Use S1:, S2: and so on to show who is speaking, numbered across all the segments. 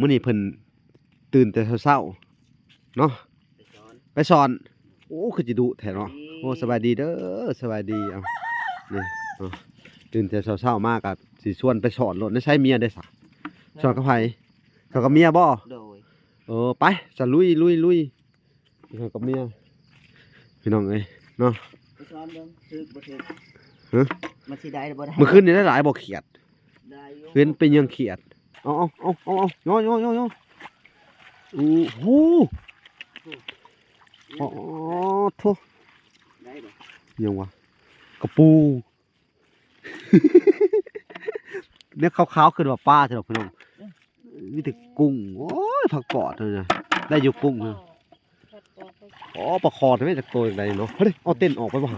S1: มื้อนี้เพิ่นตื่นแต่เช้าๆเนาะไปสอนโอ้คือสิดุแท้เนาะโอ้สบายดีเด้อสบายดีเอานี่ตื่นแต่เช้าๆมาก็สิชวนไปสอนรถได้ใช้เมียได้ซะสอนกับไผสอนกับเมียบ่
S2: โดย
S1: ไปจะลุยสอนกับเมียพี่น้องเอ้ยเนาะ
S2: ไปซ้อมเบิ่งถึกบ่ถึก
S1: ฮะ
S2: มันสิได้บ่ได้
S1: เมื่อคืนนี่ได้หลายบ่เขียด
S2: ได้อยู่
S1: เว้นเป็นยังเขียดเอาย่อโอ้โหอ๋อโธ่
S2: ได้บ่
S1: ยังวะกระปูเนี่ยขาวๆขึ้นว่าป้าใช่หรอพี่น้องมีแต่กุ้งโอ้ยผักกอดเลยนะได้อยู่กุ้งเลยอ๋อปลาคอทำไมจากตัวอย่างไรเนาะเฮ้ยเอาเต้นออกไปบ้าง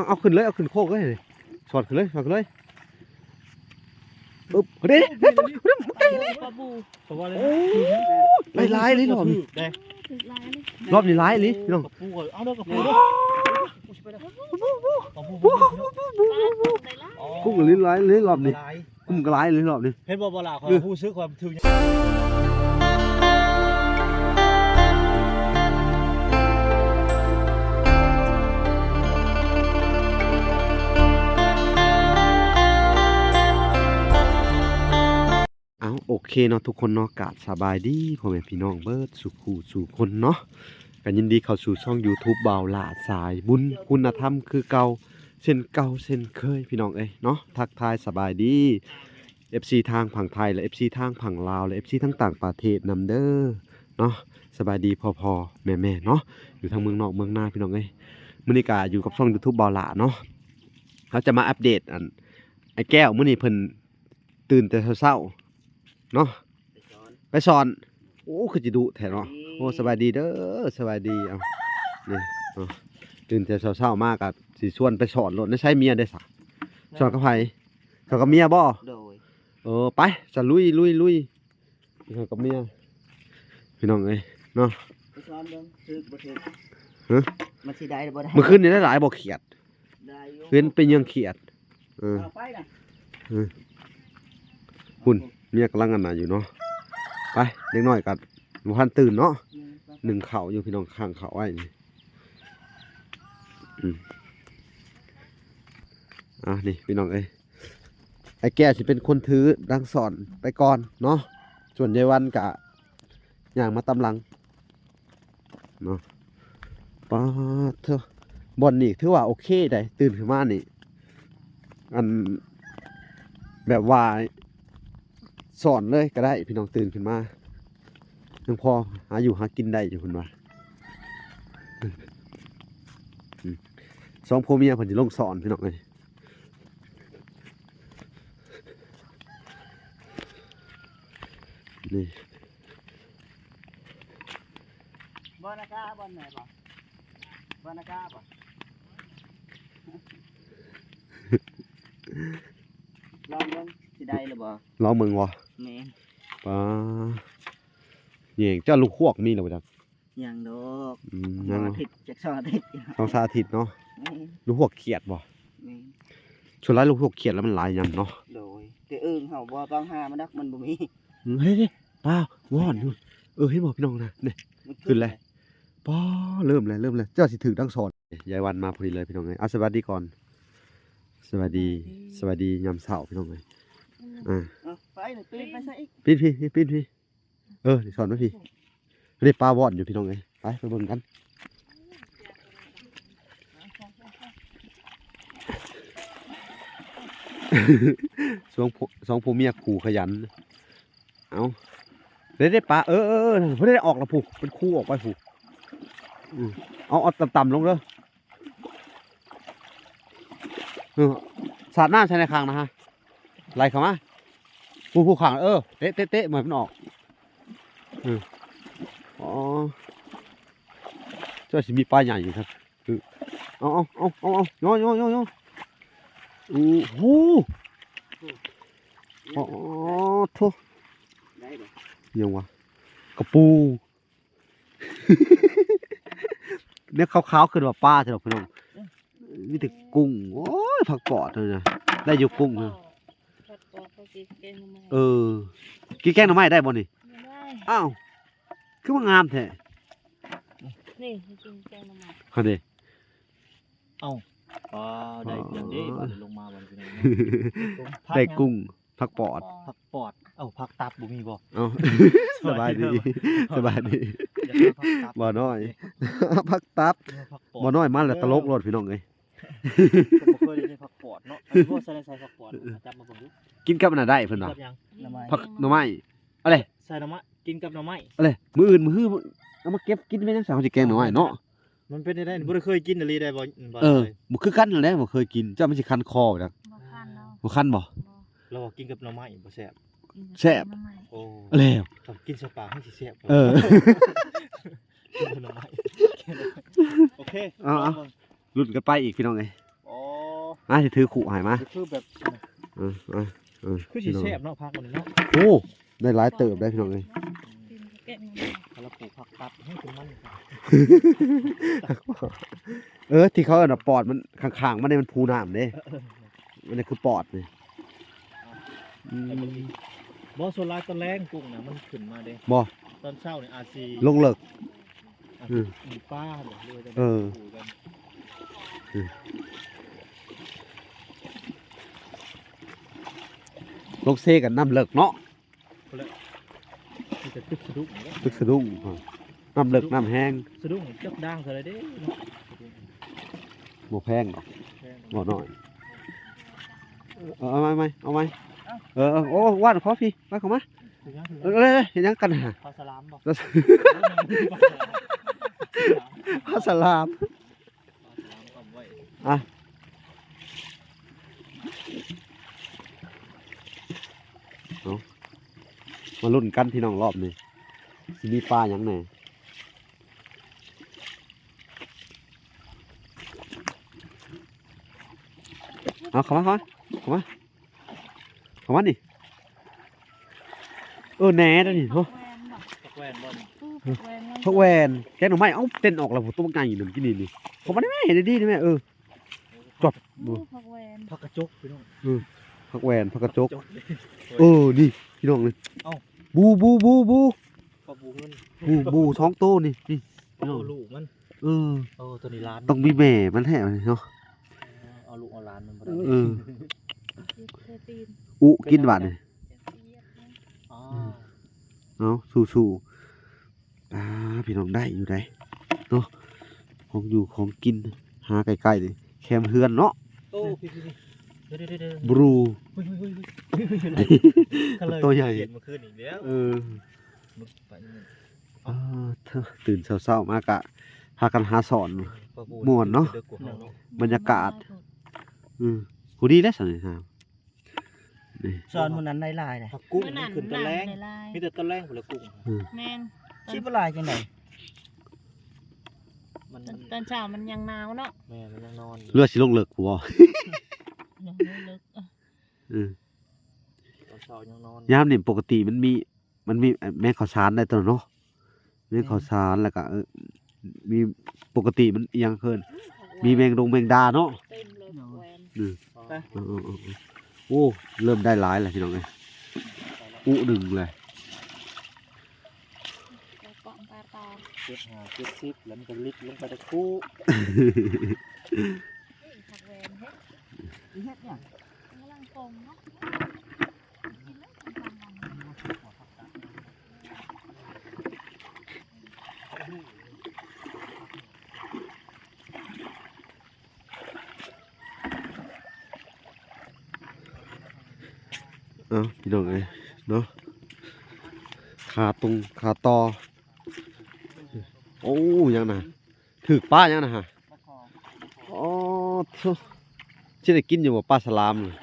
S1: เอาขึ้นเลยเอาขึ้นโคกเลยสอดขึ้นเลยปึ๊บเฮ้ยมันไก่เลยโอ้ยลายเลยรอบนี้ลายเลยพี่น้องกุ้งลิ้นลายเลยรอบนี้กุ้งกระไรเลยรอบนี้
S3: เห็นบ่ล่ะเขาผู้ซื้อความถึง
S1: โอเคเนาะทุกคนเนาะกะสบายดีพ่อแม่พี่น้องเบิดสู่คนเนาะกันยินดีเข้าสู่ช่อง YouTube บ่าวหลาสายบุญคุณธรรมคือเก่าเช่นเคยพี่น้องเอ้ยเนาะทักทายสบายดี FC ทางฝั่งไทยและ FC ทางฝั่งลาวและ FC ทั้งต่างประเทศนำเด้อเนาะสบายดีพอแม่เนาะอยู่ทางเมืองนอกเมืองนาพี่น้องเอ้ยมื้อนี้ก็อยู่กับช่อง YouTube บ่าวหลาเนาะเขาจะมาอัปเดตไอ้แก้วมื้อนี้เพิ่นตื่นแต่เช้าเนาะไปสอนโอ้คือสิดุแท้เนาะโอ้สบายดีเด้อสบายดีเอานี่ตื่นแต่เช้าๆมาก็สิชวนไปสอนรถได้ใช้เมียได้ซะสอนกับไผสอนกับเมียบ่
S2: โดย
S1: ไปจะลุยสอนกับเมียพี่น้องเอ้ยเนาะ
S2: ไปซ้อมเบิ่งถึกบ่ถึก
S1: ฮะ
S2: มันสิได้บ่ได้
S1: เมื่อคืนนี่ได้หลายบ่เขียด
S2: ได้อยู่
S1: เว้นเป็นยังเขียด
S2: เอาไปน่ะ
S1: คุณเมียกำลังน่ะอยู่เนาะไปเด็กน้อยก็บ่ทันตื่นเนาะหนึ่งข้าวอยู่พี่น้องข้างข้าวไว้นี่นี่พี่น้องเอ้ยไอ้แก่สิเป็นคนถือดังสอนไปก่อนเนาะส่วนยายวันกะอย่างมาตำลังเนาะป้าเถอะบอลนี่ถือว่าโอเคได้ตื่นขึ้นมานี่แบบว่าสอนเลยก็ได้พี่น้องตื่นขึ้นมายังพอหาอยู่หากินได้อยู่คุณว่าสองพ่อเมียเพิ่นสิลงสอนพี่น้องเอ้ยนี่
S2: บ่นากาบ่ไหนบ่นากาบ่ลองเบิ่งสิได้หรือบ่
S1: ลองเบิ่งบ่
S2: แม่น
S1: ป้าเย่งเจ้าลูกฮวกมีแล้วบ่จัก
S2: ยังดอก
S1: ยัง
S2: อาทิตย์จัก2อาทิตย์
S1: 2-3 อาทิตย์เนาะลูกฮวกเขียดบ่
S2: แม่น
S1: ส่วนหลายลูกฮวกเขียดแล้วมันหลายยำเนาะ
S2: โดยแต่อึ่งเฮาบ่ต้องหามันดักมันบ่มี
S1: เฮ้ยป้าวอนอยู่เห็นบ่พี่น้องนะนี่ขึ้นเลยป้าเริ่มเลยเจ้าสิถือดังสอนยายวันมาพอดีเลยพี่น้องเอ้ยสวัสดีก่อนสวัสดียามเช้าพี่น้องเอ้ย
S2: ไปน่ะตื่นไปซะอีก
S1: ปีนพี่นี่สอนมาพี่นี่ป้าวอนอยู่พี่น้องเอ้ยไปเบิ่งกันสองผัวเมียขู่ขยันเอาได้ปลาเพิ่นได้ออกแล้วผูกเป็นคู่ออกไปผูกเอาต่ำๆลงเด้อสาดน้ำใช้ในคางนะฮะไหลเข้ามาผู้ขังเตะเหมือนมันออกเจ้าสิมีปลาใหญ่อยู่ครับเอาย่อโอ้โหโธ่
S2: ได้บ่
S1: ยังวะกระปู เนี่ยขาวๆขึ้นว่าป้าใช่หรอพี่น้องมีแต่กุ้งโอ้ยผักกอดเลยนะได้อยู่กุ้งเลย กินแกงหน่อไม้ได้บ่นี่
S4: ไม่ได้
S1: อ้าวคือว่างามแท้
S4: นี่กินแกงหน่อไม้
S1: เขาเด้
S3: อ๋อได้อย่างนี้บัดนี้ลงมาบัดนี้
S1: ได้กุ้งผักปอด
S3: ผักปอดผักตับบ่มีบ่
S1: เอ้า สบายดีสบายดี
S3: อยากได้ผักตับ
S1: บ่น้อย ผักตับ
S3: ผักปอ
S1: บ่
S3: ด
S1: น้อยมันแล้วตลกโลดพี่น้องเอ้ย
S3: ก็บ่เคยได้ยินผักปอดเนาะอันนี้บ่ใส่ผักปอดจับมาเบิ่งดู
S1: กินกับอันน่ะได้เพิ่น
S3: กิน
S1: ว่า
S3: กับหยัง
S1: ผักหน่อไม้อะไร
S3: ใส่หน่อไม้กินกับหน่อไม้
S1: อะไรมื้ออื่นมื้อฮื้อเอามาเก็บกินไว้จังซั่นเฮาสิแกงหน่อไม้เนาะ
S3: มันเป็นได้บ่ได้เคยกินอะไรได้บ่
S1: บ่คือกันนั่นแหละบ่เคยกินเจ้ามันสิคันคอจัก
S4: บ่คันเนาะ
S1: บ่คันบ่
S3: เรากินกับหน่อไม้บ่แซ่บ
S1: แซ่บ
S4: หน่อไม้
S3: โอ้
S1: แล้ว
S3: ต้องกินสปาให้สิแซ่บ
S1: เออ
S3: กินกับหน่อไม้โอเค
S1: เอาลุ้นกันไปอีกพี่น้องเอ้ย
S3: โอ้
S1: มาสิถือขู่ให้มา
S3: คือแบบ
S1: เออเออ
S3: คือสิแซ่บเนาะผักมันเนาะ
S1: โอ้ได้หลายเติบได้พี่น้องเอ้ย
S4: กินแกงหน่อไม้
S3: ถ้าเราปลูกผักตับให้เป็นมัน
S1: ที่เขาเอาน่ะปอดมันข้างๆมันนี่มันพูน้ำเด้มันนี่คือปอดนี่อืม
S3: บ่โซลาร์ตอนแรงกุ้งน่ะมันขึ้นมาเด้
S1: บ่
S3: ตอนเช้านี่อาจสิ
S1: ลงเลิก
S3: อาจ
S1: อื
S3: สิ
S1: ม
S3: มีป้าบ่เลยจะ
S1: เออ
S3: ปลูกกัน
S1: ลงเซกันน้ำเลิกเนาะ
S3: มันจะตึกสะดุ้งเด้
S1: ตึกสะดุ้งน้ำเลิกน้ำแห้ง
S3: สะดุ้งจักด่างเท่าไรเด้เนาะ
S1: บ่แพงหรอก
S3: แพง
S1: บ่น้อยเอาไหมเอาไหมโอ้วาดขอพี่มาเข้ามา
S3: ถึงยังถึง
S1: เห็นยังกันฮะ
S3: ปลาสลามบ่
S1: พระสลาม
S3: เอาไว้
S1: อ่ะมาลุ้นกันพี่น้องรอบนี้สิมีปลาหยังแหน่เอาเข้ามานี่แหน่ตัวนี้โห
S4: แวนบ่
S3: ผักแวนบ่นี่
S4: แวน
S1: พวกแวนแกงหน่อไม้เอ้าเต้นออกแล้วผมตัวมันใหญ่หนึ่งกินนี่ผมมาได้ไหมเห็นดีๆได้ไหมจบ
S4: ผักแวน
S3: ผักกระจกพี่น้อง
S1: พักแวนพักกระจก
S3: เลย
S1: นี่พี่น้องเลย
S3: เอ้า
S1: บู
S3: ปลาบูเงิน
S1: ท้องโตนี่พี่
S3: เอา
S1: น้อง
S3: ลูกมัน
S1: เออ
S3: ตัวนี้ล้าน
S1: ต้องมีแม่มันแท้เนาะ
S3: เอาลูกเอาล้านมันบ่
S1: เอ
S3: ได้
S1: อ
S4: เทตีน
S1: อุกินบาดนี่
S4: จะเสียดนะ
S3: อ๋อ
S1: เอาสู้พี่น้องได้อยู่ได้เนาะของอยู่ของกินหาใกล้ๆเลยแคมเฮือนเนาะ
S3: โอ้พี่เดี๋ยว
S1: บรู
S3: เฮ้ย
S1: ตัวใหญ่
S3: เห็นเมื่อคืนอีกแล้ว มึกไปนี่
S1: เธอตื่นเช้าๆมากะพากันหาสอน
S3: ปลาบู
S1: ม่วนเนาะ
S3: ด็กกว่าเฮาเนาะ
S1: บรรยากาศผู้ดีแล้วสันนิษฐานนี่
S2: สอนมื้อนั้นได้หลายเลย
S3: ผักกุ้ง
S4: เมื่อ
S3: มั
S4: นั้น น
S3: ขึ้นตะแรง
S4: ได้ลาย
S3: มีแต่ตะแรงพุ่นละกุ้ง
S4: แม่น
S2: สิบ่หลายจังได๋
S3: มัน
S4: ตอนเช้ามันยังหนาวเนาะ
S3: แม่มันยังนอนอยู่
S1: เลือดสิลงเลิกผัว
S4: ยังไม่ลึก
S3: ตอนเช้ายังนอน
S1: ยามนี่ปกติมันมีแม่ข้าวสารได้ตัวเนาะแม่ข้าวสารแล้วก็มีปกติมันอิหยังเคินมีแมงดาเนาะ
S4: เต็มเลยผักแวน
S1: โอ้เริ่มได้หลายแล้วพี่น้องเอ้ยหนึ่งเลย
S4: แล้วก็ปลาตา
S3: 70แล้วมันก็ลิกลงไปตะคู่
S4: ผักแวนเฮ็ด
S2: เฮ็ดหยัง
S4: กำลังปงเนาะกินแล้วกำลัง
S1: พี่น้องเอ้ยเนาะขาตอโอ้ยังนะถือป้ายังนะฮะอ๋อทุที่ได้กินอยู่ว่าปลาสลามเลย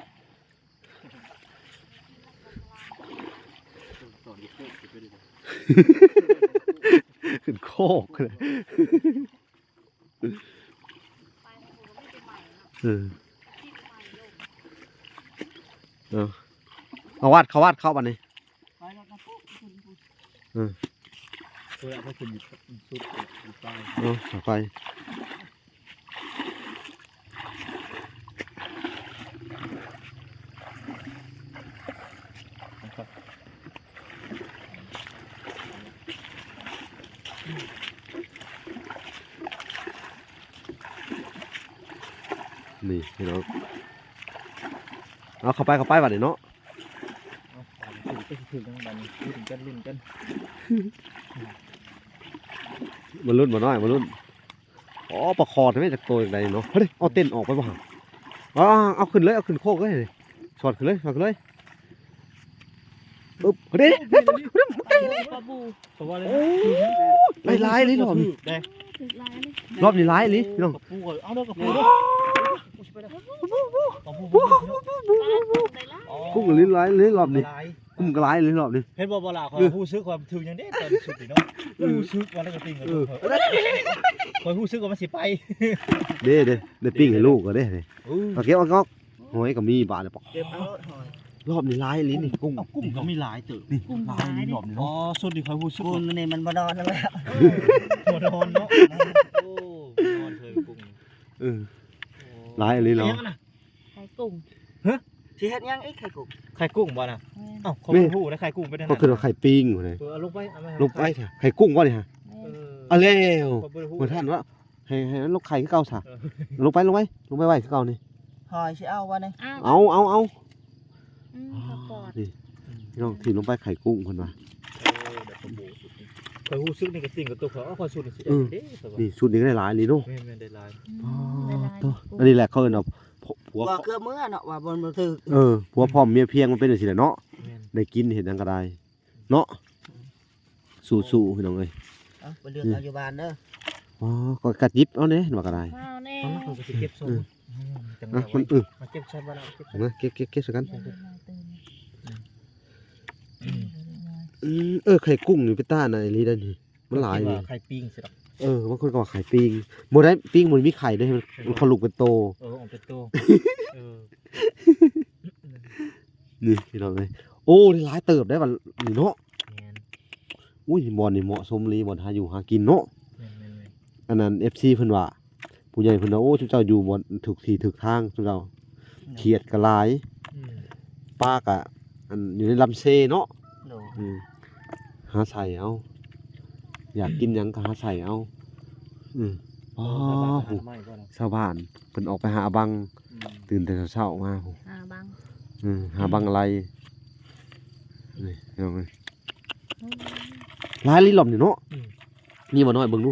S1: ขึ้นโคกเลยเขาวาดเข้าบันนี้
S2: ไปแล้วก็ปุ๊บคุณ
S3: เพื่อให้ขึ้นอยู่สุดอยู่ใต้
S1: ไป นี่พี่น้องเอาเข้าไปบัดนี้เนาะ
S3: ถึงกันบันถึงกันลุ้นกัน
S1: มันรุ่นบ่น้อยมันรุ่นอ๋อประคอทำไมจากตัวอย่างไรเนาะเฮ้ยเอาเต้นออกไปบ่ห่างเอาขึ้นเลยเอาขึ้นโคกเลยสอดขึ้นเลยปึ๊บเฮ้ย
S4: ปลาบู
S3: เพราะว่าเลย
S1: หลายเลยรอบนี้
S3: ได้
S4: ถึกลายเลย
S1: รอบนี้หลายเลยพี่น้อง
S3: กับปูเอาเด้อกับปูเด้อกับปู
S4: ปลากุ้งได้ละ
S1: กุ้งลิ้นหลายเลยรอบนี้กุ้งก็หลายเลยรอบนี้
S3: เห็นบ่ล่ะคอยฮู้ซึกความถึงอย่างนี้ตอนสุดนี่เนาะฮู้ซึกว่าแล้วก็ติงกับคอยฮู้ซึกว่ามันสิไป
S1: เด้ปิ้งให้ลูกก็ได้เลยเอาเก็บเอาหอยก็มีบาทเลยปอก
S2: เก็บเอาหอย
S1: รอบนี้หลายลิ้นนี่กุ้ง
S3: กุ้งก็มีหลายตึก
S1: นี่
S4: กุ้ง
S1: หลา
S4: ลาย ย
S1: ลิ้น
S4: ดิ
S1: รอบนี้
S3: อ๋อ
S1: เนาะ
S3: สุดนี่คอยฮู้ซึก
S2: กุ้งนี่มันบ่นอนนั่นแหละ
S3: หัวนอนเนาะโอ้นอนเคยกุ้ง
S1: หลายลิ้นเนาะ
S4: ไข่กุ้ง
S2: สิเฮ็ดหยังอีกไข่กุ้ง
S3: ไข่กุ้งบ่น่ะ
S4: แม่น
S3: อ้าวเขาไม่ฮู้นะไข่กุ้งไปนั่น
S1: ก็คือว่าไข่ปิ้งอยู่เลย
S3: เอาลงไปเอามา
S1: ลงไปเถอะไข่กุ้งว่านี่ฮะ
S4: แม่น
S1: เอาแล้ว
S3: บ่ได้ฮู้
S1: เหมือนท่านว่าให้มันลกไข่คือเก่าซะลงไปไว้คือเก่านี่
S2: หอยสิเอาวะนี่
S4: อ้าว
S1: เอา
S4: ข้าวปอด
S1: นี่พี่น้องถิ่นลงไปไข่กุ้งเพิ่นว่า
S3: เคยฮู้ซึกนี่ก็ติงกับตัวเขาเอาคอยสุดนี่สิเด้อ
S1: นี่ชุดนี้ก็ได้หลายลิ้นเนาะ
S3: แม่นได้หลาย
S4: ได้ลาย
S1: ตัวอันนี้แหละเขาเอิ้นว่าผัว
S2: ว่าเกลือมื้อเนาะว่าบ่ถึก
S1: ผัวพร้อมเมียเพียงมันเป็นจังซี่แหละเนาะ
S3: แม่น
S1: ได้กินเห็นหยังก็ได้เนาะสู้ๆพี่น้องเอ้ย
S2: เอาไปเลือกเอาอยู่บ้านเด้อ
S1: อ๋อก็กัดยิบเอาแน่เห็นว่าก็ได้
S4: ข้าวแน่
S3: ตอนนั้นเขาก็สิเก็บส่งจัง
S1: อ่ะ
S3: ได๋
S1: มัน
S3: มาเก็บใช้บ่ล่ะเก็บ
S1: มาเก็บซะกัน
S4: ได้ลาย
S1: ไข่กุ้งนี่ไปต้านอะไรนี่ได้นี่มันหลายนี่
S3: ไข่ปิ้งสิดอก
S1: บางคนก็ว่าไข่ปิ้งบ่ได้ปิ้งมันมีไข่ด้วยมันเขาลูกเป็นโต
S3: ออกเป็นตัวเออ
S1: นี่พี่น้องเอ้ยโอ้ได้หลายเติบได้ว่านี่เนาะ
S3: แม่น
S1: อุ้ยบ่อนนี่เหมาะสมเลยบ่อนหาอยู่หากินเนาะ
S3: แม่น
S1: อันนั้น FC เพิ่นว่าผู้ใหญ่เพิ่นว่าโอ้ชุเจ้าอยู่บ่อนถูกที่ถูกทางชุเจ้าเขียดก็หลายปลาก็อันอยู่ในลำเซเนาะ
S2: โด
S1: หาใส่เอาอยากกินหยังก็หาใส่เอาอ๋อ
S3: ไม่บ่ล่ะ
S1: ชาวบ้านเพิ่นออกไปหาบังตื่นแต่เช้าๆมาโห
S4: บัง
S1: หาบังอะไรนี่เอาไงหลายลิ้นหล่อมนี่เนาะนี่บ่น้อยเบิ่งดู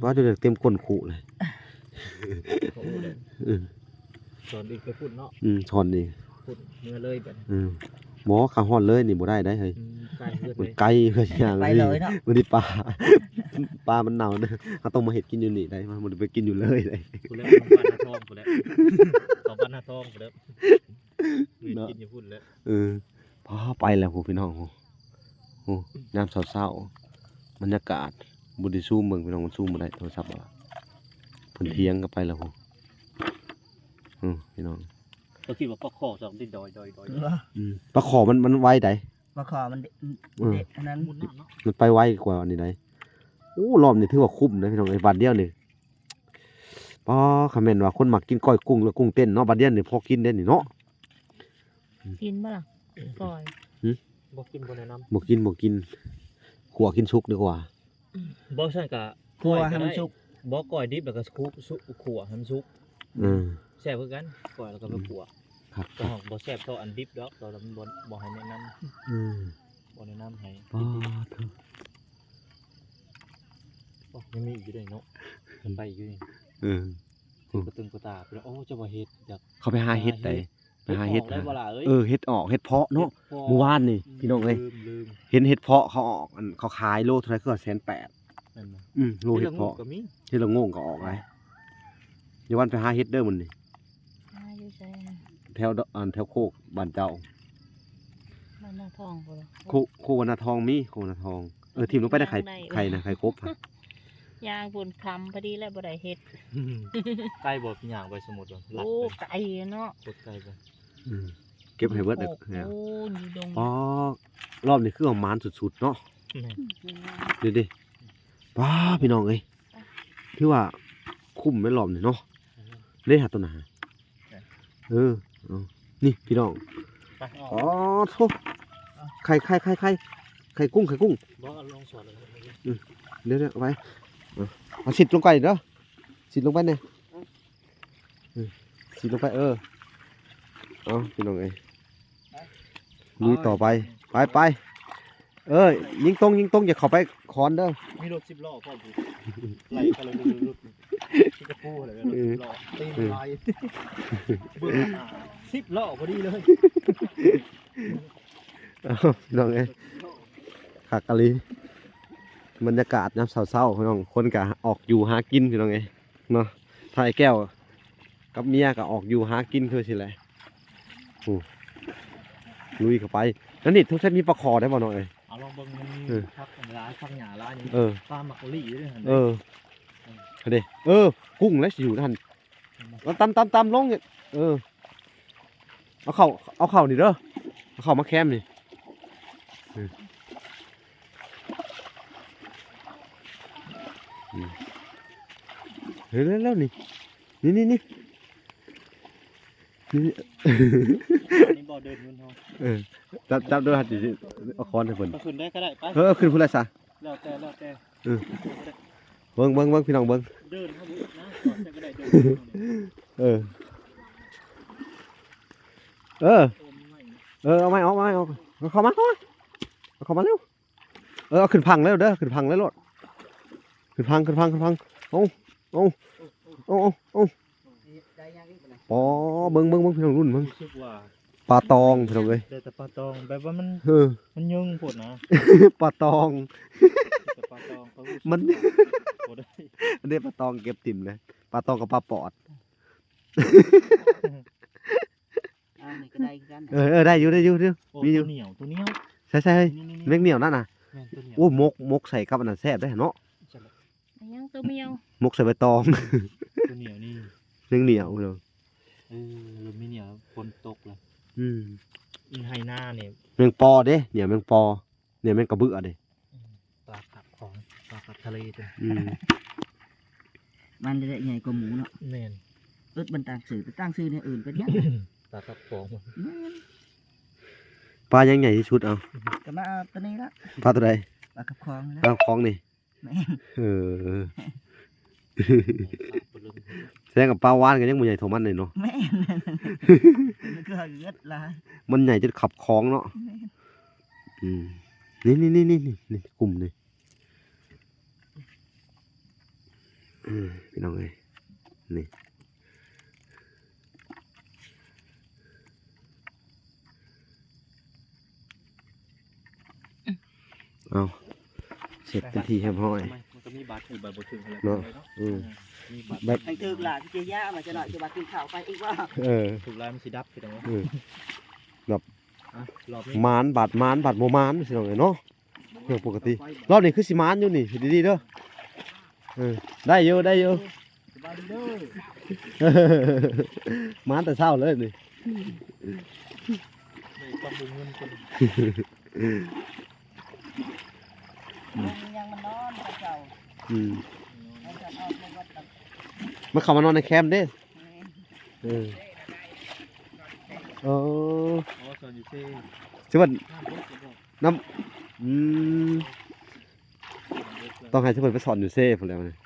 S1: ว่าจะเต็มก้นขู่เลย
S3: สอนอีกไปพูดเนาะ
S1: ช้อนนี่
S3: พูดเมื่อเลยแบบ
S1: หมอขาฮอดเลยนี่บ่ได้ได้เฮ้ย
S3: ไก่เลือด
S1: มันไกลเพิ่นอย่าง
S2: ไป
S1: นี้
S2: เลยเนาะ
S1: มันนี่ปลา ปลามันเน่าเด้อเฮาต้องมาเฮ็ดกินอยู่นี่ได้มันไปกินอยู่เลยได้
S3: พูดแล้วบ้านหน้าทองพูดแล้วของบ้านหน้าทองพูดแล้วกินอย่าพูดแล้ว
S1: พอไปแล้วพี่น้องโอ้ยามเช้าๆบรรยากาศบ่ได้ซูมเบิ่งพี่น้องมันซูมบ่ได้โทรศัพท์อ่ะเพิ่นเถียงกันไปแล้วพี่น้อง
S3: ก็คิดว่าปลาคอสองดินดอย
S1: ปลาขอมันไวได้
S2: มาขอมันเด็ดอันนั้น
S3: มุนน้ำเนาะ
S1: มันไปไวกว่าอันนี้ได้โอ้รอบนี้ถือว่าคุ้มนะพี่น้องไอ้บัดเดียวนี่ป้อคอมเมนต์ว่าคนมักกินก้อยกุ้งแล้วกุ้งเต้นเนาะบัดเดียวนี่พอกินได้นี่เนาะ
S4: กินบ่ล่ะก่อย
S3: บ่กินบ่แนะน
S1: บ่กินขัวกินสุกดีกว่า
S3: ำบ่ใช่กะ
S2: กลัวให้มันสุก
S3: บ่ก่อยดิบแล้วก็ขั่วให้มันสุก แซ่บคือกันก่อยแล้วก็ไปขั่ว
S1: ครับ
S3: ก็บ่แซ่บเท่าอันดิบดอกเราบ่ให้แนะนำบ่แนะนำให้
S1: ป้อเถอะ
S3: ยังมีอีกอยู่ด้วยเนาะมันไปอยู่นี่กระตึงกระตาไปแล้วโอ้จะบ่เฮ็ดอยาก
S1: เขาไปหาเห็ดได้ไปหาเห็ด
S3: ได้บ่ล่ะเอ้ย
S1: เห็ดออกเห็ดเพาะเนาะเมื่อวานนี่พี่น้องเอ้ย
S3: ลืม
S1: เห็นเห็ดเพาะเขาออกอันเขาขายโลเท่าไหร่ก็180,000
S3: นั่นน่ะ
S1: โลเห็ดเพาะ
S3: ก็มี
S1: เห็ดละโง่ก็ออกไว้อย่าวันไปหาเห็ดเด้อมันนี่
S4: อยู่ใช่
S1: แถวโคกบ้านเจ้า
S4: บ้านหน้าทองบ่ล่ะ
S1: โคกวันนาทองมีโคกวันนาทองทีมลงไปได้ไข่นะไข่กบ
S4: ยางปุ่นคำพอดีแล้วบ่ได้เฮ็ด
S3: ใกล้บ่ย่างไปสมุดบ่หลัด
S4: โอ้
S3: ไป
S4: ไก่เนาะ
S3: กดไกลไป
S1: เก็บให้เบิดเด้อ
S4: โอ้อยู่ดง
S1: อ๋อรอบนี้คือเอามานสุดๆเนาะดูดิป้าพี่น้องเอ้ยที่ว่าคุ้มไม่รอบนี่เนาะได้หาตัวหนานี่พี่น้อง
S3: ไป
S1: อ๋อโธ่ไข่กุ้ง
S3: บ่ลองสอนเลย
S1: เดี๋ยวเอาไปเอาสิดลงไปเด้อสิดลงไปเนี่ย สีลงไปเอาพี่น้องเอ้ยลุยต่อไปไปยิงตรงอย่าเข้าไปคอนเด้อ
S3: มีรถ10ล้อพร้อมอยู่ไหลกันเลยรถที่กระปูอะไรกันรถ10ล้อตีนลายเบื่อ10ล้อพอดีเลย
S1: เอาพี่น้องเอ้ยขากะลีบรรยากาศยามเศร้าๆพี่น้องคนก็ออกอยู่หากินพี่น้องเอ้ยเนาะถ้าไอ้แก้วกับเมียก็ออกอยู่หากินคือสิแหละโอ้ลุยเข้าไปนั่นนี่ทุกท่านมีปลาคอได้บ่น้องเอ้ย
S3: เอาลองเบิ่งมันมีพักร้านพักหญ้าร้านนี้ปลาหมักกะลี่ด้วยหั่น
S1: เด้กุ้งแล้วสิอยู่นั่นแล้วตำลงเนี่ยเอาเข่านี่เด้อเอาเข่ามาแคมนี่เฮ้ยแล้วนี่
S3: นี่บ่เดินเงินเฮา
S1: จับด้วยหัดดิเอาคอนให้เพิ่น
S3: ขึ้นได้ก็ได้ไป
S1: ขึ้นพุ่นเลยซะ
S3: แล้วแต่
S1: เบิ่งพี่น้องเบิ่ง
S3: เดินเข้าไปนะก่อนจะก็ได้เดิน
S1: เอาไม่เอาเข้ามาเร็วเอาขึ้นพังแล้วเด้อขึ้นพังแล้วโลดขึ้นพังเอาอ๋อเบิ่งพี่น้องรุ่นเบิ่ง
S3: รู้สึกว่า
S1: ปลาตองพี่น้องเอ้ย
S3: แต่ปลาตองแบบว่ามันยึงโพดนะ
S1: ปลาตอง
S3: แต่ปลาตองเขา
S1: มัน
S3: โพดได้
S1: อันนี้ปลาตองเก็บติ่มเลยปลาตองกับปลาปอด
S2: นี่ก็ได้กัน
S1: ได้อยู่
S3: มีอยู่เหนียวตัวเหนียว
S1: ใช่เม็ดเหนียวนั่นน่ะ
S3: แม่นตัวเหนียว
S1: โอ้มกใส่กับอันนั้นแซ่บได้เนาะ
S4: ยังตัวเมียว
S1: มกใส่ใบตอง
S3: ตัวเหนียวนี่
S1: เหนียวเลย
S3: ลมมีเหนียวฝนตกเลย อินไฮหน้าเนี่ย
S1: แมงปอเด้เนี่ยแมงปอเนี่ยแมงกระเบื้อเด้
S3: ปลาขับของปลาขับทะเลจ้ะ
S2: มันจะได้ใหญ่กว่าหมูเนาะ
S3: แม่น
S2: มันตั้งชื่อเนี่ยอื่นเป็นยัง
S3: ปลาขับของ
S1: ปลายังใหญ่ที่สุดเอา
S2: ก็มาเอาตัวนี้ละ
S1: ปลาตัวใด
S2: ปลากระพองนะ
S1: ปลาคล้องนี่
S2: แม่
S1: แสดงกับปลาวานกันยังมันใหญ่เท่ามันเลยเนาะ
S2: แม่มันก็เกิดละ
S1: มันใหญ่จนขับคล้องเนาะนี่กลุ่มนี่พี่น้องเอ้ยนี่เอาเสร็จเป็นที่เรียบร้อย
S3: มันก็มีบาทอยู่บาทบถึงอะไร
S1: เนาะ
S3: มีบาท
S1: แบบ
S2: ไอ้ตึกหล่ะที่เจียามาจะหน่อยจะมากินข้าวไปอีกว่า
S3: ถูกลายมันสีดับคือตรงนี้
S1: แบบ
S3: รอบนี้
S1: มานบาดโมมานสิน้องเอ้ยเนาะเรื่องปกติรอบนี้คือสิมานอยู่นี่ดีๆเด้อได้อยู่
S3: สบายดีเด้อ
S1: มานแต่เช้าเลยนี่
S3: ต้องบุญเงินคน
S2: ยังมันนอนเจ้ามันจะออกในวัดตัก
S1: มันเข้ามานอนในแคมป์เด้โอ้
S3: ส่วนอยู่ที่
S1: ชื่อว่าต้องให้ชื่อว่าไปสอนอยู่เซ่พุ่นแล้วนี่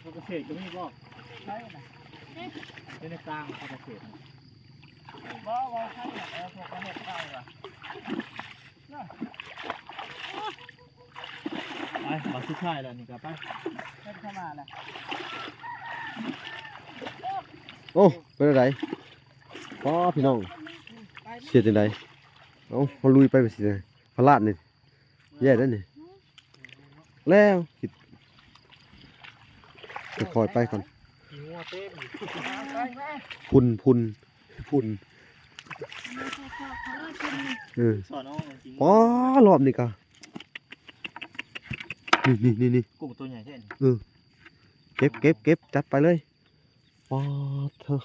S3: เขาเกษตรก็มีบ่
S2: ใช่นะ
S3: ในกลางเขาเกษตร
S2: ว่าใช่พวกเขาเห็ดได้ว่ะ
S3: ไปบาทสุดท้ายแล้วนี่ครับไป
S2: เห็ดเข้ามาแหละ
S1: โอ้เป็นอะไรป้อพี่น้องเสียจังไดเอาเขาลุยไปสิเลยพลาดนี่แย่แล้วนี่แล้วคิดค่อยๆไปก่อน
S3: กินงัวเต็มอยู่
S2: ไปแม่
S1: พุ่น
S4: ไม่ใช่ เขาเลยกินนี่
S3: สอนน้องจริง
S1: อ๋อรอบนี้ก็นี่
S3: กุ้งตัวใหญ่แท้นี่
S1: เก็บจัดไปเลยป๊อดเถอะ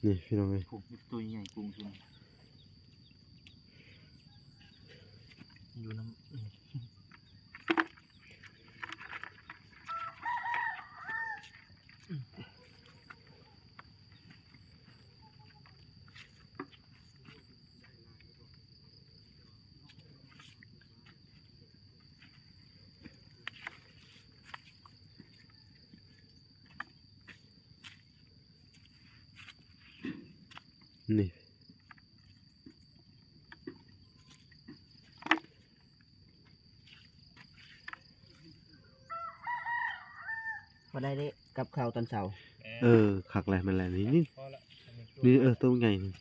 S1: นี่พี่น้องเอ้ย
S3: กุ้งตัวใหญ่กุ้งซุนอยู่น้ำ
S1: นี่
S2: บ่ได้เด้กับข้าวตอนเช้า
S1: คักแหละมันแหละนี่
S3: พอละ
S1: นี่ตัวใหญ่นี่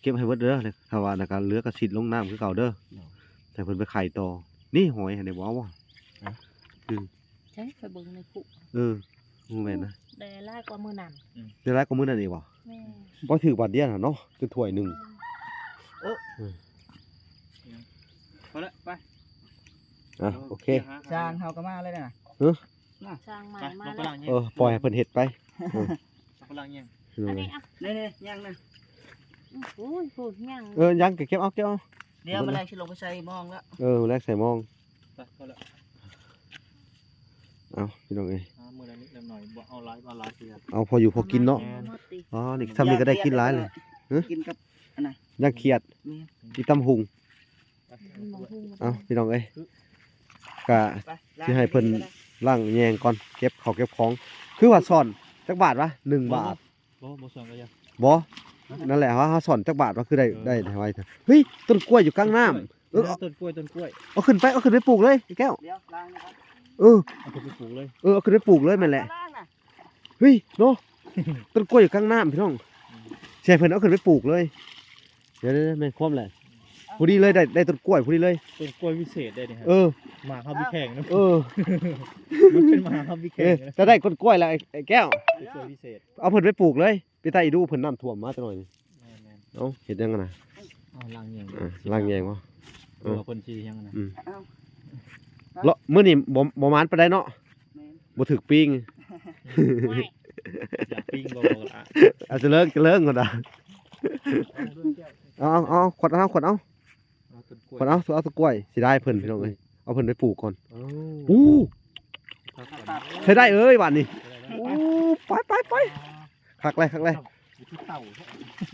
S1: เก็บให้เบิดเด้อเลยถ้าว่าในการเหลือกระสิดลงน้ำคือเก่าเด้อแต่เพิ่นไปไข่ต่อนี่หอยให้ได้บ่ว่า
S4: ใช่ไปเบิ่งในคุก
S1: บ่แม่นนะ
S4: ได้หลายกว่ามื้อนั้น
S1: ได้หลายกว่ามื้อนั้นอีกบ่
S4: แม่
S1: บ่ถือบาทเดียวน่ะเนาะจนถ้วยหนึง
S3: พอละไป
S1: โอเค
S2: สร้างเฮาก็มาเลยนะ
S4: สร้างใหม่
S3: ไป
S4: มา
S3: ลงไป
S4: แล้ว
S3: ล่างเนี่ย
S1: ปล่อยให้เพิ่นเฮ็ดไป
S3: สักล่างเนี่ย
S4: อันนี้อ่ะ
S2: นี่ยังนะ
S4: โอ้ยพูดยัง
S1: ยังเก็บเอา
S2: เดี๋ยวมาแรกสิลงไปใส่หม้องแล้ว
S1: แลกใส่หมอง
S3: ไปพอละ
S1: เอาพี่น้องเอ้ย
S3: มือละนิดละหน่อยบ่เอาหลายเอาหลายเสีย
S1: เอาพออยู่พอกินเนาะอ๋อนี่ทำนี่ก็ได้กินหลายเลย
S2: กินกับ
S1: ย่างเขียด
S2: แม่
S1: อีตำหุงเอาพี่น้องเอ้ยก็
S2: ไป
S1: สิให้เพิ่น ล้างแยงก่อนเก็บข้าวเก็บของคือว่าสอนจักบาทวะ1 บาท
S3: บ่ส่วนก็ยัง
S1: บ่นั่นแหละเฮาสอนจักบาทว่าคือได้ไว้เถอะเฮ้ยต้นกล้วยอยู่กลางน้ำ
S3: ต้นกล้วย
S1: เอาขึ้นไปปลูกเลยไอ้แก้ว
S2: เดี๋ยวล้างนะครับ
S3: เอาไปปลูกเลย
S1: เอาขึ้นไปปลูกเลยแม่นแหละ
S2: ล้างนะ
S1: เฮ้ยเนาะ ต้นกล้วยอยู่กลางน้ำพี่น้องใช่เพิ่นเอาขึ้นไปปลูกเลยเดี๋ยวแม่นความแหละพอดีเลยได้ต้นกล้วยพอดีเลย
S3: ต้นกล้วยวิเศษได้นี่ฮะ หมาครับพี่แข่งนะ มันเป็นหมาครับพี่แข่งนะ
S1: จะได้ต้นกล้วยแล้วไอ้แก้ว
S3: ต้นกล้วยวิเศษ
S1: เอาเพิ่นไปปลูกเลยไปใต้อีดูเพิ่นน้ำท่วมมาจังหน่อยนี่
S3: แม่น
S1: เอาเฮ็ดยังกันน่ะ
S3: ๆเอาล้างอย่าง
S1: ล้างแยงบ่
S3: เราคนชียังนะ
S1: เลาะมื้อนี้บ่มานปานใดเนาะ
S2: แม่น
S1: บ่ถึกปิ้ง
S4: ไม่
S3: อยากปิ้งบ่ละ
S1: อาจจะเลิกก่อนนะเอาขวดเอา
S3: ต้นกล้วย
S1: เอาตะกล้วยสิได้เพิ่นพี่น้องเอ้ยเอาเพิ่นไปปลูกก่อน
S3: โอ้
S1: อู้
S3: ครับ
S1: ใช้ได้เอ้ยวันนี้อู้ไปคักเลย
S3: อยู่ที่เต่า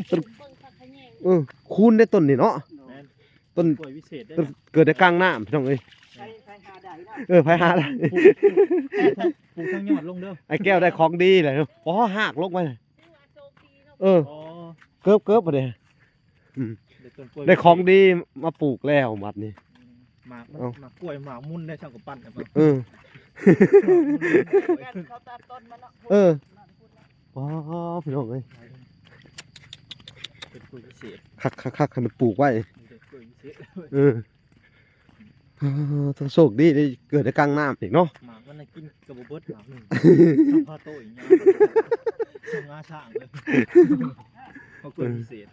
S4: เบิ่งคักขะแยง
S1: คูณได้ต้นนี่เนาะ
S3: แม่น
S1: ต้น
S3: กล้วยวิเศษได้
S1: ต้นเกิดในกลางน้ำพี่น้องเอ้ย
S2: ใส่หาได้นะ
S1: ไผหาได้
S3: ปลูกทั้งยอดลงเด้อ
S1: ไอ้แก้วได้ของดีเลยอ๋อหากลงไป
S4: ถือว่าโชคดีเนาะ
S3: อ๋อ
S1: เกิบบ่ได้
S3: ได้ต้นกล้วย
S1: ได้ของดีมาปลูกแล้วบัดนี้
S3: หมากกล้วยหมากมุ่นได้ช่างกับปั้นครับ
S2: เขาตัดต้นมันเนาะ
S1: อ๋อพี่น้องเอ้ย
S3: เป็นกล้วยวิเศษ
S1: คักให้มันปลูกไว้
S3: เป็นกล้วยวิเศษ
S1: ต้องโชคดีได้เกิดในกลางน้ำอีกเนาะ
S3: หมากมันน่ะกินกับบ่เบิดหมากหนึงทำพาโตอีกอย่างส่งงาช่างเลยเขากล้วยวิเศษ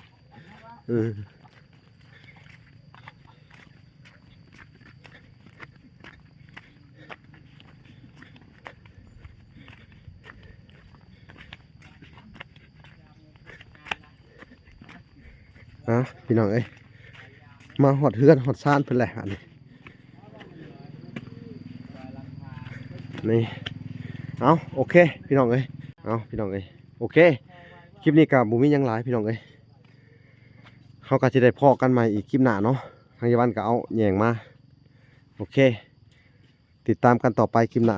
S1: พี่น้องเอ้ยมาหอดเฮือนหอดซ่านเพิ่นแหละอันนี้นี่เอาโอเคพี่น้องเอ้ยเอาพี่น้องเอ้ยโอเคคลิปนี้กับบุมีหยังหลายพี่น้องเอ้ยเขาก็จะได้พอกันใหม่อีกคลิปหน้าเนาะทางยาวันก็เอาแยงมาโอเคติดตามกันต่อไปคลิปหน้า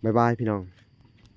S1: บ๊ายบายพี่น้อง